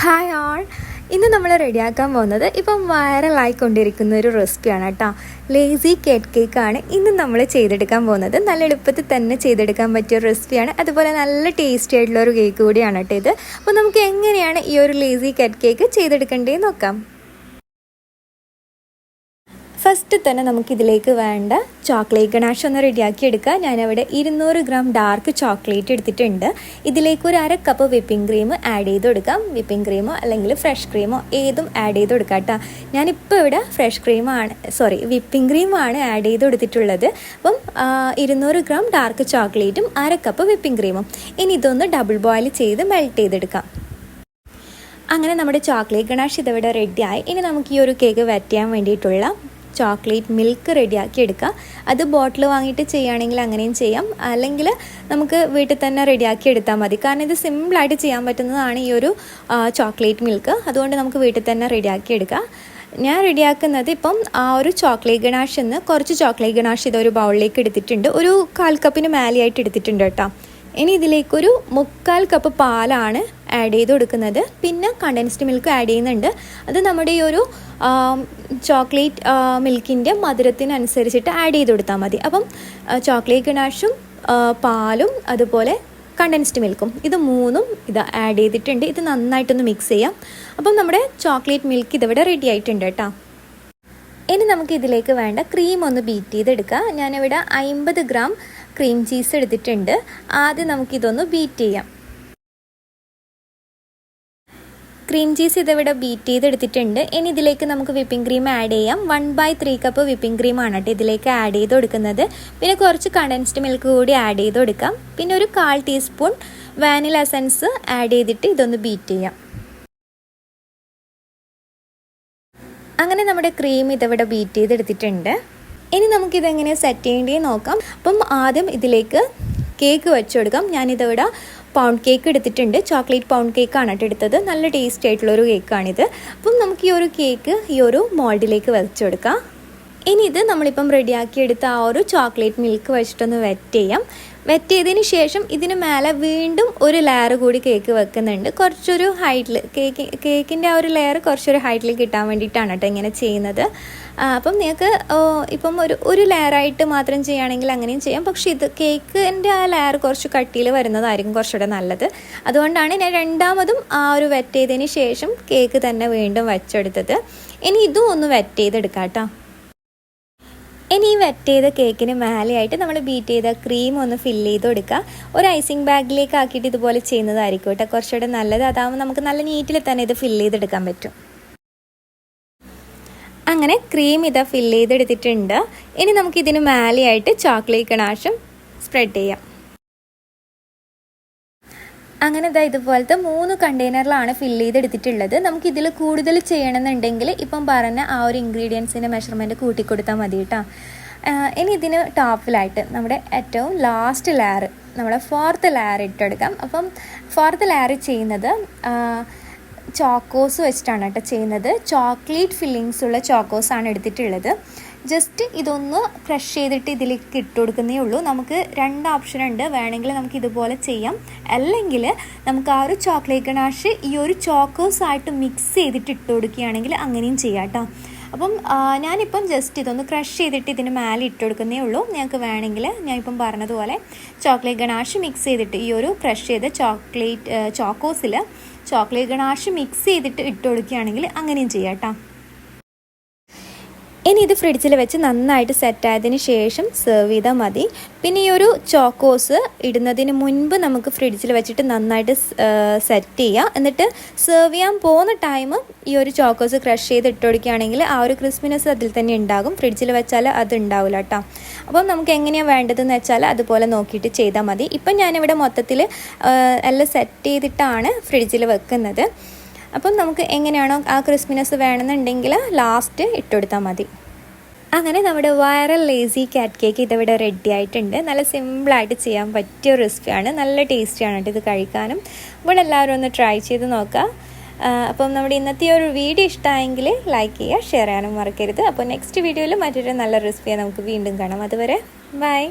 Hi all, ഇന്ന് നമ്മൾ റെഡിയാക്കാൻ പോകുന്നത് ഇപ്പം വൈറലായിക്കൊണ്ടിരിക്കുന്ന ഒരു റെസിപ്പിയാണ് കേട്ടോ. ലേസി കേക്ക് കേക്കാണ് ഇന്ന് നമ്മൾ ചെയ്തെടുക്കാൻ പോകുന്നത്. നല്ല എളുപ്പത്തിൽ തന്നെ ചെയ്തെടുക്കാൻ പറ്റിയ ഒരു റെസിപ്പിയാണ്. അതുപോലെ നല്ല ടേസ്റ്റി ആയിട്ടുള്ള ഒരു കേക്ക് കൂടിയാണ് കേട്ടോ ഇത്. അപ്പോൾ നമുക്ക് എങ്ങനെയാണ് ഈ ഒരു ലേസി കേക്ക് കേക്ക് ചെയ്തെടുക്കേണ്ടതെന്ന് നോക്കാം. ഫസ്റ്റ് തന്നെ നമുക്കിതിലേക്ക് വേണ്ട ചോക്ലേറ്റ് ഗണാഷ് ഒന്ന് റെഡിയാക്കി എടുക്കുക. ഞാനവിടെ 200 ഗ്രാം ഡാർക്ക് ചോക്ലേറ്റ് എടുത്തിട്ടുണ്ട്. ഇതിലേക്ക് ഒരു 1/2 കപ്പ് വിപ്പിംഗ് ക്രീം ആഡ് ചെയ്ത് കൊടുക്കാം. വിപ്പിംഗ് ക്രീമോ അല്ലെങ്കിൽ ഫ്രഷ് ക്രീമോ ഏതും ആഡ് ചെയ്ത് കൊടുക്കാം കേട്ടോ. ഞാനിപ്പോൾ ഇവിടെ വിപ്പിംഗ് ക്രീമാണ് ആഡ് ചെയ്ത് കൊടുത്തിട്ടുള്ളത്. അപ്പം 200 ഗ്രാം ഡാർക്ക് ചോക്ലേറ്റും 1/2 കപ്പ് വിപ്പിംഗ് ക്രീമും. ഇനി ഇതൊന്ന് ഡബിൾ ബോയിൽ ചെയ്ത് മെൽറ്റ് ചെയ്തെടുക്കാം. അങ്ങനെ നമ്മുടെ ചോക്ലേറ്റ് ഗണാഷ് ഇതിവിടെ റെഡിയായി. ഇനി നമുക്ക് ഈ ഒരു കേക്ക് വെറ്റ് ചെയ്യാൻ വേണ്ടിയിട്ടുള്ള ചോക്ലേറ്റ് മിൽക്ക് റെഡിയാക്കി എടുക്കുക. അത് ബോട്ടിൽ വാങ്ങിയിട്ട് ചെയ്യുകയാണെങ്കിൽ അങ്ങനെയും ചെയ്യാം, അല്ലെങ്കിൽ നമുക്ക് വീട്ടിൽ തന്നെ റെഡിയാക്കി എടുത്താൽ മതി. കാരണം ഇത് സിമ്പിളായിട്ട് ചെയ്യാൻ പറ്റുന്നതാണ് ഈ ഒരു ചോക്ലേറ്റ് മിൽക്ക്. അതുകൊണ്ട് നമുക്ക് വീട്ടിൽ തന്നെ റെഡിയാക്കി എടുക്കാം. ഞാൻ റെഡിയാക്കുന്നത് ഇപ്പം ആ ഒരു ചോക്ലേറ്റ് ഗണാഷിൽ നിന്ന് കുറച്ച് ചോക്ലേറ്റ് ഗണാഷ് ഇതൊരു ബൗളിലേക്ക് എടുത്തിട്ടുണ്ട്. ഒരു 1/4 കപ്പിന് മേലെയായിട്ട് എടുത്തിട്ടുണ്ട് കേട്ടോ. ഇനി ഇതിലേക്കൊരു 3/4 കപ്പ് പാലാണ് ആഡ് ചെയ്ത് കൊടുക്കുന്നത്. പിന്നെ കണ്ടൻസ്ഡ് മിൽക്ക് ആഡ് ചെയ്യുന്നുണ്ട്. അത് നമ്മുടെ ഈ ഒരു ചോക്ലേറ്റ് മിൽക്കിൻ്റെ മധുരത്തിനനുസരിച്ചിട്ട് ആഡ് ചെയ്ത് കൊടുത്താൽ മതി. അപ്പം ചോക്ലേറ്റ് ഗണാഷും പാലും അതുപോലെ കണ്ടൻസ്ഡ് മിൽക്കും ഇത് മൂന്നും ആഡ് ചെയ്തിട്ടുണ്ട്. ഇത് നന്നായിട്ടൊന്ന് മിക്സ് ചെയ്യാം. അപ്പം നമ്മുടെ ചോക്ലേറ്റ് മിൽക്ക് ഇതിവിടെ റെഡി ആയിട്ടുണ്ട് കേട്ടോ. ഇനി നമുക്ക് ഇതിലേക്ക് വേണ്ട ക്രീം ഒന്ന് ബീറ്റ് ചെയ്തെടുക്കുക. ഞാനിവിടെ 50 ഗ്രാം ക്രീം ചീസ് എടുത്തിട്ടുണ്ട്. ആദ്യം നമുക്കിതൊന്ന് ബീറ്റ് ചെയ്യാം. ക്രീം ചീസ് ഇതിവിടെ ബീറ്റ് ചെയ്തെടുത്തിട്ടുണ്ട്. ഇനി ഇതിലേക്ക് നമുക്ക് വിപ്പിംഗ് ക്രീം ആഡ് ചെയ്യാം. 1/3 കപ്പ് വിപ്പിംഗ് ക്രീമാണ് കേട്ടോ ഇതിലേക്ക് ആഡ് ചെയ്ത് കൊടുക്കുന്നത്. പിന്നെ കുറച്ച് കണ്ടൻസ്ഡ് മിൽക്ക് കൂടി ആഡ് ചെയ്ത് കൊടുക്കാം. പിന്നെ ഒരു 1/4 ടീസ്പൂൺ വാനില എസൻസ് ആഡ് ചെയ്തിട്ട് ഇതൊന്ന് ബീറ്റ് ചെയ്യാം. അങ്ങനെ നമ്മുടെ ക്രീം ഇതിവിടെ ബീറ്റ് ചെയ്തെടുത്തിട്ടുണ്ട്. ഇനി നമുക്കിതെങ്ങനെ സെറ്റ് ചെയ്യേണ്ടതെന്ന് നോക്കാം. അപ്പം ആദ്യം ഇതിലേക്ക് കേക്ക് വെച്ച് കൊടുക്കാം. ഞാനിതിവിടെ പൗണ്ട് കേക്ക് എടുത്തിട്ടുണ്ട്. ചോക്ലേറ്റ് പൗണ്ട് കേക്കാണ് കേട്ടോ എടുത്തത്. നല്ല ടേസ്റ്റി ആയിട്ടുള്ളൊരു കേക്കാണിത്. അപ്പം നമുക്ക് ഈ ഒരു കേക്ക് ഈ ഒരു മോൾഡിലേക്ക് വെച്ച് കൊടുക്കാം. ഇനി ഇത് നമ്മളിപ്പം റെഡിയാക്കി എടുത്ത ആ ഒരു ചോക്ലേറ്റ് മിൽക്ക് വെച്ചിട്ടൊന്ന് വെറ്റ് ചെയ്യാം. വെറ്റ് ചെയ്തതിന് ശേഷം ഇതിന് മേലെ വീണ്ടും ഒരു ലെയർ കൂടി കേക്ക് വെക്കുന്നുണ്ട്. കുറച്ചൊരു ഹൈറ്റിൽ കേക്കിൻ്റെ ആ ഒരു ലെയർ കുറച്ചൊരു ഹൈറ്റിൽ കിട്ടാൻ വേണ്ടിയിട്ടാണ് കേട്ടോ ഇങ്ങനെ ചെയ്യുന്നത്. അപ്പം നിങ്ങൾക്ക് ഇപ്പം ഒരു ലെയറായിട്ട് മാത്രം ചെയ്യുകയാണെങ്കിൽ അങ്ങനെയും ചെയ്യാം. പക്ഷേ ഇത് കേക്കിൻ്റെ ആ ലെയർ കുറച്ച് കട്ടിയിൽ വരുന്നതായിരിക്കും കുറച്ചുകൂടെ നല്ലത്. അതുകൊണ്ടാണ് ഞാൻ രണ്ടാമതും ആ ഒരു വെറ്റ് ചെയ്തതിന് ശേഷം കേക്ക് തന്നെ വീണ്ടും വെച്ചെടുത്തത്. ഇനി ഇതും ഒന്ന് വെറ്റ് ചെയ്തെടുക്കാം കേട്ടോ. ഇനി ഈ വെറ്റ് ചെയ്ത കേക്കിന് മേലെയായിട്ട് നമ്മൾ ബീറ്റ് ചെയ്ത ക്രീം ഒന്ന് ഫില്ല് ചെയ്ത് കൊടുക്കുക. ഒരു ഐസിങ് ബാഗിലേക്ക് ആക്കിയിട്ട് ഇതുപോലെ ചെയ്യുന്നതായിരിക്കും കേട്ടോ കുറച്ചുകൂടെ നല്ലത്. അതാകുമ്പോൾ നമുക്ക് നല്ല നീറ്റിൽ തന്നെ ഇത് ഫില്ല് ചെയ്തെടുക്കാൻ പറ്റും. അങ്ങനെ ക്രീം ഫില്ല് ചെയ്തെടുത്തിട്ടുണ്ട്. ഇനി നമുക്ക് ഇതിന് മേലെയായിട്ട് ചോക്ലേറ്റ് ഗണാഷും സ്പ്രെഡ് ചെയ്യാം. അങ്ങനെ ഇതുപോലത്തെ 3 കണ്ടെയ്നറിലാണ് ഫില്ല് ചെയ്തെടുത്തിട്ടുള്ളത്. നമുക്ക് ഇതിൽ കൂടുതൽ ചെയ്യണമെന്നുണ്ടെങ്കിൽ ഇപ്പം പറഞ്ഞ ആ ഒരു ഇൻഗ്രീഡിയൻസിൻ്റെ മെഷർമെൻറ്റ് കൂട്ടിക്കൊടുത്താൽ മതി കേട്ടോ. ഇനി ഇതിന് ടോപ്പിലായിട്ട് നമ്മുടെ ഏറ്റവും ലാസ്റ്റ് ലെയർ നമ്മുടെ 4th ലെയർ ഇട്ടെടുക്കാം. അപ്പം 4th ലെയർ ചെയ്യുന്നത് ചോക്കോസ് വെച്ചിട്ടാണ് കേട്ടോ ചെയ്യുന്നത്. ചോക്ലേറ്റ് ഫില്ലിങ്സ് ഉള്ള ചോക്കോസാണ് എടുത്തിട്ടുള്ളത്. ജസ്റ്റ് ഇതൊന്ന് ക്രഷ് ചെയ്തിട്ട് ഇതിലേക്ക് ഇട്ട് കൊടുക്കുന്നേ ഉള്ളൂ. നമുക്ക് 2 ഓപ്ഷൻ ഉണ്ട്. വേണമെങ്കിൽ നമുക്ക് ഇതുപോലെ ചെയ്യാം, അല്ലെങ്കിൽ നമുക്ക് ആ ഒരു ചോക്ലേറ്റ് ഗണാഷ് ഈ ഒരു ചോക്കോസായിട്ട് മിക്സ് ചെയ്തിട്ട് ഇട്ട് കൊടുക്കുകയാണെങ്കിൽ അങ്ങനെയും ചെയ്യാം കേട്ടോ. അപ്പം ഞാനിപ്പം ജസ്റ്റ് ഇതൊന്ന് ക്രഷ് ചെയ്തിട്ട് ഇതിന് മേലെ ഇട്ട് കൊടുക്കുന്നേ ഉള്ളൂ. ഞങ്ങൾക്ക് വേണമെങ്കിൽ ഞാനിപ്പം പറഞ്ഞതുപോലെ ചോക്ലേറ്റ് ഗണാഷ് മിക്സ് ചെയ്തിട്ട് ഈ ഒരു ക്രഷ് ചെയ്ത ചോക്കോസിൽ ചോക്ലേറ്റ് ഗണാഷ് മിക്സ് ചെയ്തിട്ട് ഇട്ട് കൊടുക്കുകയാണെങ്കിൽ അങ്ങനെയും ചെയ്യാം കേട്ടോ. ഇനി ഇത് ഫ്രിഡ്ജിൽ വെച്ച് നന്നായിട്ട് സെറ്റായതിന് ശേഷം സെർവ് ചെയ്താൽ മതി. പിന്നെ ഈ ഒരു ചോക്കോസ് ഇടുന്നതിന് മുൻപ് നമുക്ക് ഫ്രിഡ്ജിൽ വെച്ചിട്ട് നന്നായിട്ട് സെറ്റ് ചെയ്യാം. എന്നിട്ട് സെർവ് ചെയ്യാൻ പോകുന്ന ടൈം ഈ ഒരു ചോക്കോസ് ക്രഷ് ചെയ്ത് ഇട്ട് കൊടുക്കുകയാണെങ്കിൽ ആ ഒരു ക്രിസ്പിനെസ് അതിൽ തന്നെ ഉണ്ടാകും. ഫ്രിഡ്ജിൽ വെച്ചാൽ അത് ഉണ്ടാവില്ല കേട്ടോ. അപ്പം നമുക്ക് എങ്ങനെയാണ് വേണ്ടതെന്ന് വെച്ചാൽ അതുപോലെ നോക്കിയിട്ട് ചെയ്താൽ മതി. ഇപ്പം ഞാനിവിടെ മൊത്തത്തിൽ എല്ലാം സെറ്റ് ചെയ്തിട്ടാണ് ഫ്രിഡ്ജിൽ വെക്കുന്നത്. അപ്പം നമുക്ക് എങ്ങനെയാണോ ആ ക്രിസ്പിനെസ് വേണമെന്നുണ്ടെങ്കിൽ ലാസ്റ്റ് ഇട്ടുകൊടുത്താൽ മതി. അങ്ങനെ നമ്മുടെ വൈറൽ ലേസി കാറ്റ് കേക്ക് ഇതിവിടെ റെഡി ആയിട്ടുണ്ട്. നല്ല സിമ്പിളായിട്ട് ചെയ്യാൻ പറ്റിയ റെസിപ്പിയാണ്. നല്ല ടേസ്റ്റിയാണ് കേട്ടോ ഇത് കഴിക്കാനും. ഇവിടെ എല്ലാവരും ഒന്ന് ട്രൈ ചെയ്ത് നോക്കുക. അപ്പം നമ്മുടെ ഇന്നത്തെ ഒരു വീഡിയോ ഇഷ്ടമായെങ്കിൽ ലൈക്ക് ചെയ്യുക, ഷെയർ ചെയ്യാനും മറക്കരുത്. അപ്പോൾ നെക്സ്റ്റ് വീഡിയോയിൽ മറ്റൊരു നല്ല റെസിപ്പിയെ നമുക്ക് വീണ്ടും കാണാം. അതുവരെ ബൈ.